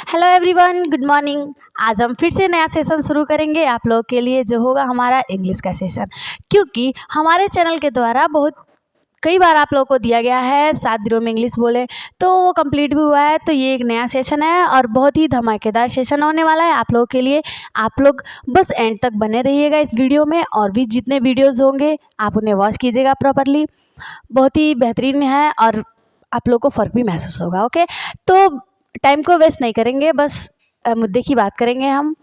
Hello everyone, good morning. आज हम फिर से नया सेशन शुरू करेंगे आप लोगों के लिए, जो होगा हमारा इंग्लिश का सेशन। क्योंकि हमारे चैनल के द्वारा कई बार आप लोगों को दिया गया है 7 दिनों में इंग्लिश बोले, तो वो कंप्लीट भी हुआ है। तो ये एक नया सेशन है और बहुत ही धमाकेदार सेशन होने वाला है आप लोगों के लिए। आप लोग बस एंड तक बने रहिएगा इस वीडियो में, और भी जितने वीडियोज़ होंगे आप उन्हें वॉच कीजिएगा प्रॉपरली। बहुत ही बेहतरीन है और आप लोग को फ़र्क भी महसूस होगा। ओके, तो टाइम को वेस्ट नहीं करेंगे, बस मुद्दे की बात करेंगे हम।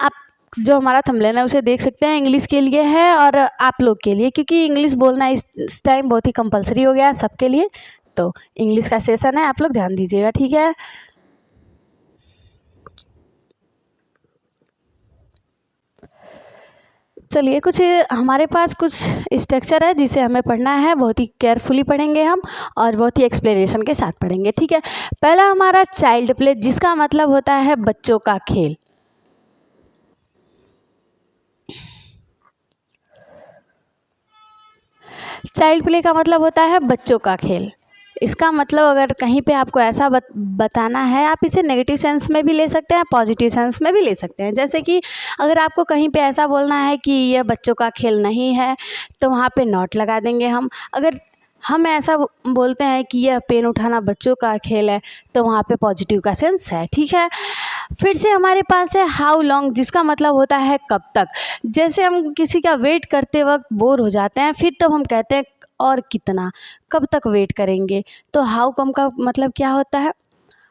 आप जो हमारा थंबनेल है उसे देख सकते हैं, इंग्लिश के लिए है और आप लोग के लिए, क्योंकि इंग्लिश बोलना इस टाइम बहुत ही कंपलसरी हो गया है सबके लिए। तो इंग्लिश का सेशन है, आप लोग ध्यान दीजिएगा, ठीक है। चलिए, हमारे पास कुछ स्ट्रक्चर है जिसे हमें पढ़ना है। बहुत ही केयरफुली पढ़ेंगे हम और बहुत ही एक्सप्लेनेशन के साथ पढ़ेंगे, ठीक है। पहला हमारा चाइल्ड प्ले, जिसका मतलब होता है बच्चों का खेल। चाइल्ड प्ले का मतलब होता है बच्चों का खेल। इसका मतलब अगर कहीं पे आपको ऐसा बताना है, आप इसे नेगेटिव सेंस में भी ले सकते हैं, पॉजिटिव सेंस में भी ले सकते हैं। जैसे कि अगर आपको कहीं पे ऐसा बोलना है कि यह बच्चों का खेल नहीं है, तो वहाँ पे नॉट लगा देंगे हम। अगर हम ऐसा बोलते हैं कि यह पेन उठाना बच्चों का खेल है, तो वहाँ पे पॉजिटिव का सेंस है, ठीक है। फिर से हमारे पास है हाउ लॉन्ग, जिसका मतलब होता है कब तक। जैसे हम किसी का वेट करते वक्त बोर हो जाते हैं, फिर तब हम कहते हैं और कितना, कब तक वेट करेंगे। तो हाउ कम का मतलब क्या होता है,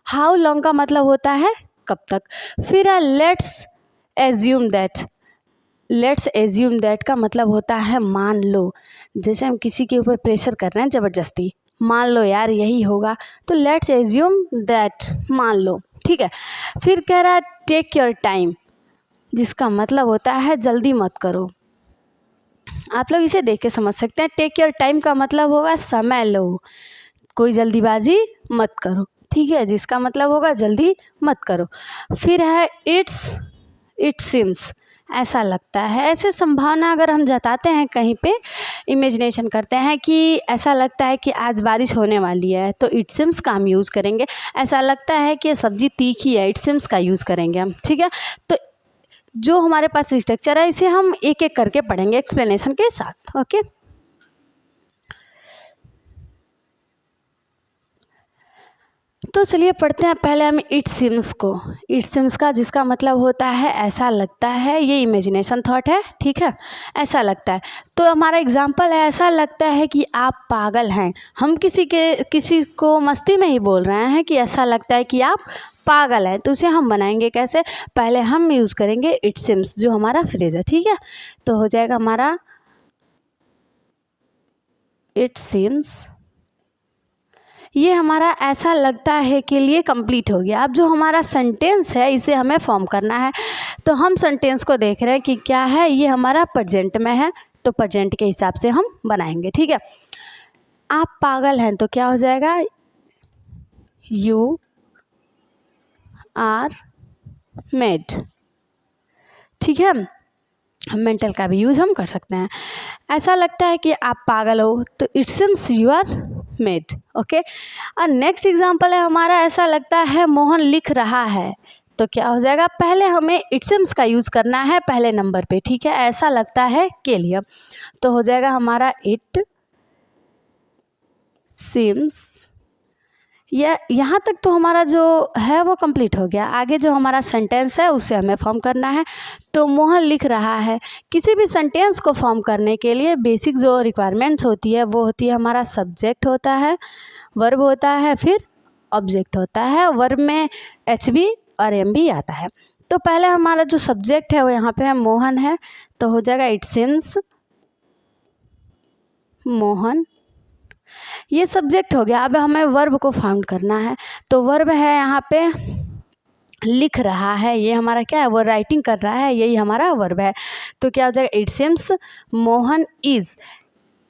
हाउ लॉन्ग का मतलब होता है कब तक। फिर है let's assume that. Let's assume that का मतलब होता है मान लो। जैसे हम किसी के ऊपर प्रेशर कर रहे हैं ज़बरदस्ती, मान लो यार यही होगा, तो लेट्स एज्यूम दैट, मान लो, ठीक है। फिर कह रहा है टेक योर टाइम, जिसका मतलब होता है जल्दी मत करो। आप लोग इसे देख के समझ सकते हैं। टेक योर टाइम का मतलब होगा समय लो, कोई जल्दीबाजी मत करो, ठीक है, जिसका मतलब होगा जल्दी मत करो। फिर है इट सीम्स, ऐसा लगता है। ऐसे संभावना अगर हम जताते हैं कहीं पे, इमेजिनेशन करते हैं कि ऐसा लगता है कि आज बारिश होने वाली है, तो इट सीम्स का हम यूज़ करेंगे। ऐसा लगता है कि सब्जी तीखी है, इट सीम्स का यूज़ करेंगे हम, ठीक है। तो जो हमारे पास स्ट्रक्चर है, इसे हम एक एक करके पढ़ेंगे एक्सप्लेनेशन के साथ। ओके, तो चलिए पढ़ते हैं पहले हम इट सीम्स को। इट सीम्स का जिसका मतलब होता है ऐसा लगता है, ये इमेजिनेशन थॉट है, ठीक है। ऐसा लगता है, तो हमारा एग्जांपल है, ऐसा लगता है कि आप पागल हैं। हम किसी को मस्ती में ही बोल रहे हैं कि ऐसा लगता है कि आप पागल है, तो उसे हम बनाएंगे कैसे। पहले हम यूज़ करेंगे इट सीम्स, जो हमारा फ्रेज है, ठीक है। तो हो जाएगा हमारा इट सीम्स, ये हमारा ऐसा लगता है के लिए कंप्लीट हो गया। अब जो हमारा सेंटेंस है, इसे हमें फॉर्म करना है। तो हम सेंटेंस को देख रहे हैं कि क्या है, ये हमारा प्रेजेंट में है, तो प्रेजेंट के हिसाब से हम बनाएंगे, ठीक है। आप पागल हैं, तो क्या हो जाएगा, यू आर मेड, ठीक है। मेंटल का भी यूज़ हम कर सकते हैं। ऐसा लगता है कि आप पागल हो, तो it seems you are mad, okay. और नेक्स्ट एग्जांपल है हमारा, ऐसा लगता है मोहन लिख रहा है, तो क्या हो जाएगा, पहले हमें इट सीम्स का यूज़ करना है पहले नंबर पे, ठीक है। ऐसा लगता है के लिए, तो हो जाएगा हमारा इट सीम्स। यहाँ तक तो हमारा जो है वो कंप्लीट हो गया। आगे जो हमारा सेंटेंस है उसे हमें फॉर्म करना है। तो मोहन लिख रहा है, किसी भी सेंटेंस को फॉर्म करने के लिए बेसिक जो रिक्वायरमेंट्स होती है वो होती है, हमारा सब्जेक्ट होता है, वर्ब होता है, फिर ऑब्जेक्ट होता है। वर्ब में एच बी और एम बी आता है। तो पहले हमारा जो सब्जेक्ट है वो यहाँ पे है मोहन है, तो हो जाएगा इट सीम्स मोहन, ये सब्जेक्ट हो गया। अब हमें वर्ब को फाउंड करना है। तो वर्ब है यहाँ पे लिख रहा है, ये हमारा क्या है, वो राइटिंग कर रहा है, यही हमारा वर्ब है। तो क्या हो जाएगा, it seems Mohan is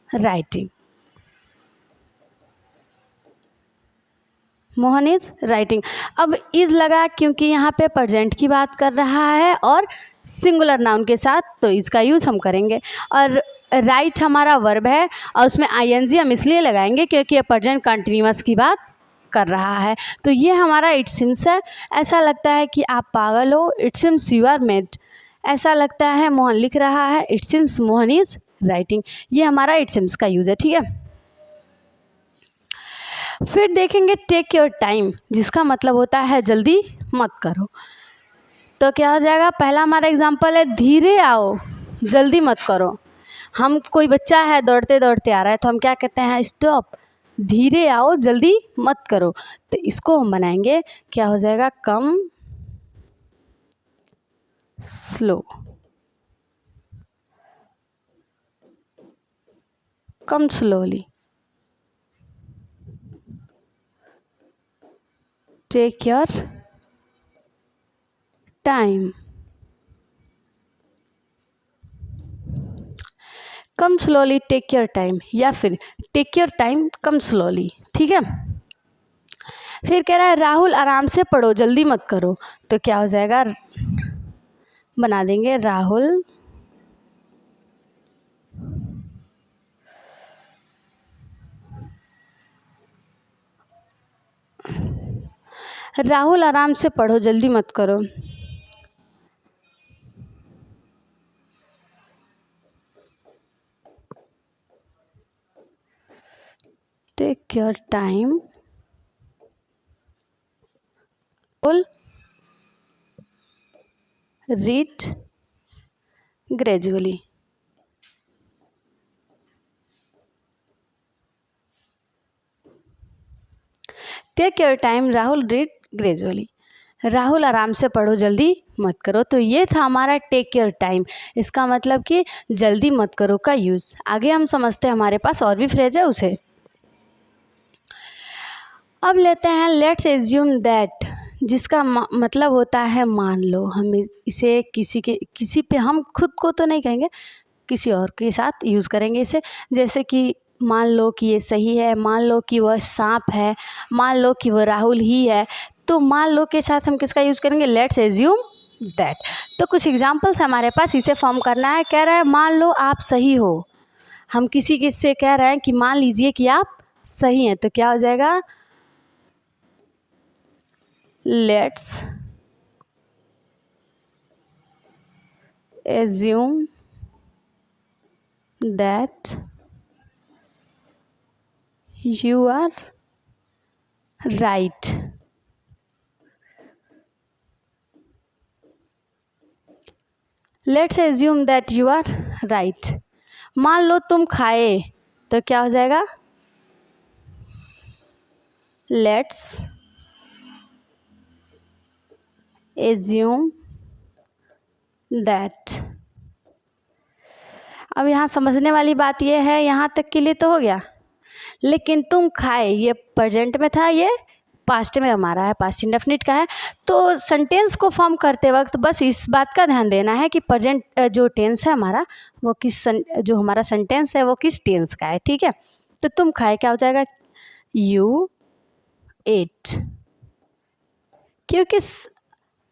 writing, Mohan is writing. अब इज लगा क्योंकि यहाँ पे प्रेजेंट की बात कर रहा है और सिंगुलर नाउन के साथ, तो इसका यूज़ हम करेंगे। और राइट हमारा वर्ब है और उसमें आईएनजी हम इसलिए लगाएंगे क्योंकि ये प्रेजेंट कंटिन्यूअस की बात कर रहा है। तो ये हमारा इट सिम्स है। ऐसा लगता है कि आप पागल हो, it seems you are mad. ऐसा लगता है मोहन लिख रहा है, it seems Mohan is writing. ये हमारा इट सिम्स का यूज़ है, ठीक है। फिर देखेंगे टेक योर टाइम, जिसका मतलब होता है जल्दी मत करो। तो क्या हो जाएगा, पहला हमारा एग्जाम्पल है धीरे आओ जल्दी मत करो। हम कोई बच्चा है दौड़ते दौड़ते आ रहा है तो हम क्या कहते हैं, स्टॉप, धीरे आओ जल्दी मत करो। तो इसको हम बनाएंगे, क्या हो जाएगा, come slow, come slowly, take your time, come slowly take your time, या फिर take your time come slowly, ठीक है। फिर कह रहा है राहुल आराम से पढ़ो जल्दी मत करो। तो क्या हो जाएगा, बना देंगे राहुल राहुल आराम से पढ़ो जल्दी मत करो। Take your time, read gradually. Take your time Rahul read gradually, Rahul आराम से पढ़ो जल्दी मत करो। तो ये था हमारा टेक योर टाइम, इसका मतलब कि जल्दी मत करो का यूज़। आगे हम समझते हैं, हमारे पास और भी फ्रेज है उसे। अब लेते हैं लेट्स एज्यूम दैट, जिसका मतलब होता है मान लो। हम इसे किसी पे, हम खुद को तो नहीं कहेंगे, किसी और के साथ यूज़ करेंगे इसे। जैसे कि मान लो कि ये सही है, मान लो कि वह सांप है, मान लो कि वह राहुल ही है। तो मान लो के साथ हम किसका यूज़ करेंगे, लेट्स एज्यूम दैट। तो कुछ एग्जांपल्स हमारे पास, इसे फॉर्म करना है। कह रहा है मान लो आप सही हो, हम किसी से कह रहे हैं कि मान लीजिए कि आप सही हैं। तो क्या हो जाएगा, let's assume that you are right. Let's assume that you are right. मान लो तुम खाए। तो क्या हो जाएगा, Let's assume that। अब यहाँ समझने वाली बात यह है, यहाँ तक के लिए तो हो गया, लेकिन तुम खाए ये प्रेजेंट में था, ये पास्ट में हमारा है, पास्ट इंडेफिनिट का है। तो सेंटेंस को फॉर्म करते वक्त बस इस बात का ध्यान देना है कि प्रेजेंट जो टेंस है हमारा, वो जो हमारा सेंटेंस है वो किस टेंस का है, ठीक है। तो तुम खाए क्या हो जाएगा, यू एट, क्योंकि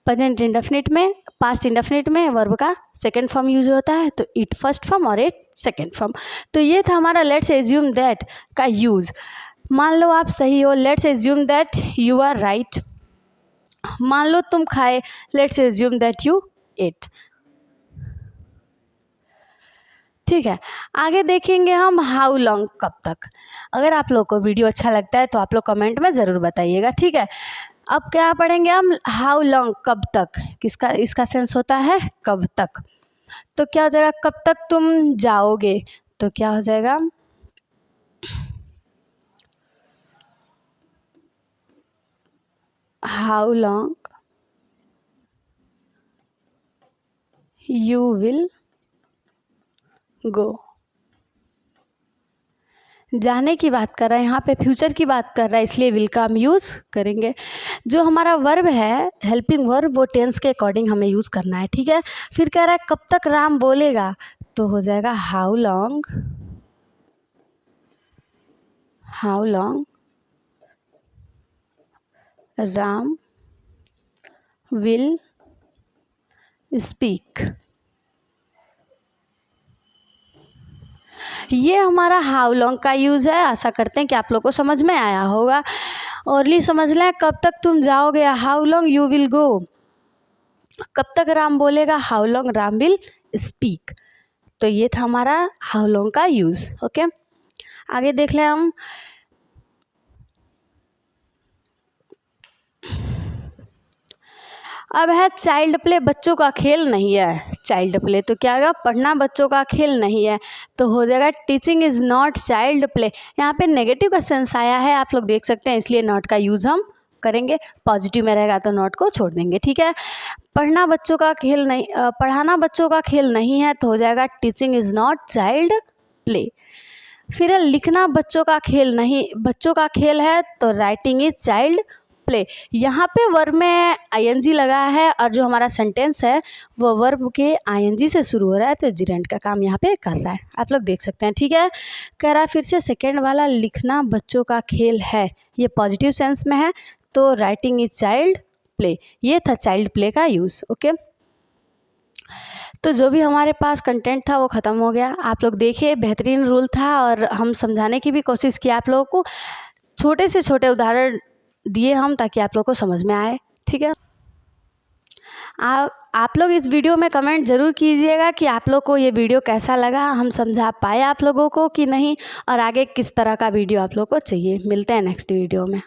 प्रेजेंट इंडेफिनिट में, पास्ट इंडेफिनिट में वर्ब का सेकेंड फॉर्म यूज होता है, तो इट फर्स्ट फॉर्म और इट सेकेंड फॉर्म। तो ये था हमारा लेट्स एज्यूम दैट का यूज़। मान लो आप सही हो, let's assume that you are right. मान लो तुम खाए, let's assume that you ate, ठीक है। आगे देखेंगे हम हाउ लॉन्ग, कब तक। अगर आप लोग को वीडियो अच्छा लगता है तो आप लोग कमेंट में ज़रूर बताइएगा, ठीक है। अब क्या पढ़ेंगे हम, हाउ लॉन्ग, कब तक, किसका, इसका सेंस होता है कब तक। तो क्या हो जाएगा, कब तक तुम जाओगे। तो क्या हो जाएगा, how long you will go. जाने की बात कर रहा है, यहाँ पे फ्यूचर की बात कर रहा है, इसलिए विल का हम यूज़ करेंगे। जो हमारा वर्ब है, हेल्पिंग वर्ब, वो टेंस के अकॉर्डिंग हमें यूज़ करना है, ठीक है। फिर कह रहा है कब तक राम बोलेगा। तो हो जाएगा how long Ram will speak. ये हमारा हाउ लॉन्ग का यूज़ है। आशा करते हैं कि आप लोग को समझ में आया होगा। ओनली समझ लें, कब तक तुम जाओगे, how long you will go. कब तक राम बोलेगा, how long Ram will speak. तो ये था हमारा हाउ लॉन्ग का यूज़। ओके, आगे देख लें हम। अब है चाइल्ड प्ले, बच्चों का खेल नहीं है। चाइल्ड प्ले तो क्या होगा, पढ़ना बच्चों का खेल नहीं है, तो हो जाएगा teaching is not child play. यहाँ पे नेगेटिव का सेंस आया है, आप लोग देख सकते हैं, इसलिए नॉट का यूज़ हम करेंगे। पॉजिटिव में रहेगा तो नॉट को छोड़ देंगे। ठीक है, पढ़ना बच्चों का खेल नहीं, पढ़ाना बच्चों का खेल नहीं है, तो हो जाएगा teaching is not child play. फिर लिखना बच्चों का खेल नहीं, बच्चों का खेल है, तो राइटिंग इज चाइल्ड प्ले। यहाँ पे वर्ब में आईएनजी लगा है और जो हमारा सेंटेंस है वो वर्ब के आईएनजी से शुरू हो रहा है, तो जिरेंट का काम यहाँ पे कर रहा है, आप लोग देख सकते हैं। ठीक है, कह रहा है फिर से सेकेंड वाला, लिखना बच्चों का खेल है, ये पॉजिटिव सेंस में है, तो राइटिंग इज चाइल्ड प्ले। ये था चाइल्ड प्ले का यूज़। ओके, तो जो भी हमारे पास कंटेंट था वो ख़त्म हो गया। आप लोग देखिए, बेहतरीन रूल था और हम समझाने की भी कोशिश की आप लोगों को, छोटे से छोटे उदाहरण दिए हम, ताकि आप लोग को समझ में आए। ठीक है, आप लोग इस वीडियो में कमेंट ज़रूर कीजिएगा कि आप लोग को ये वीडियो कैसा लगा, हम समझा पाए आप लोगों को कि नहीं, और आगे किस तरह का वीडियो आप लोग को चाहिए। मिलते हैं नेक्स्ट वीडियो में।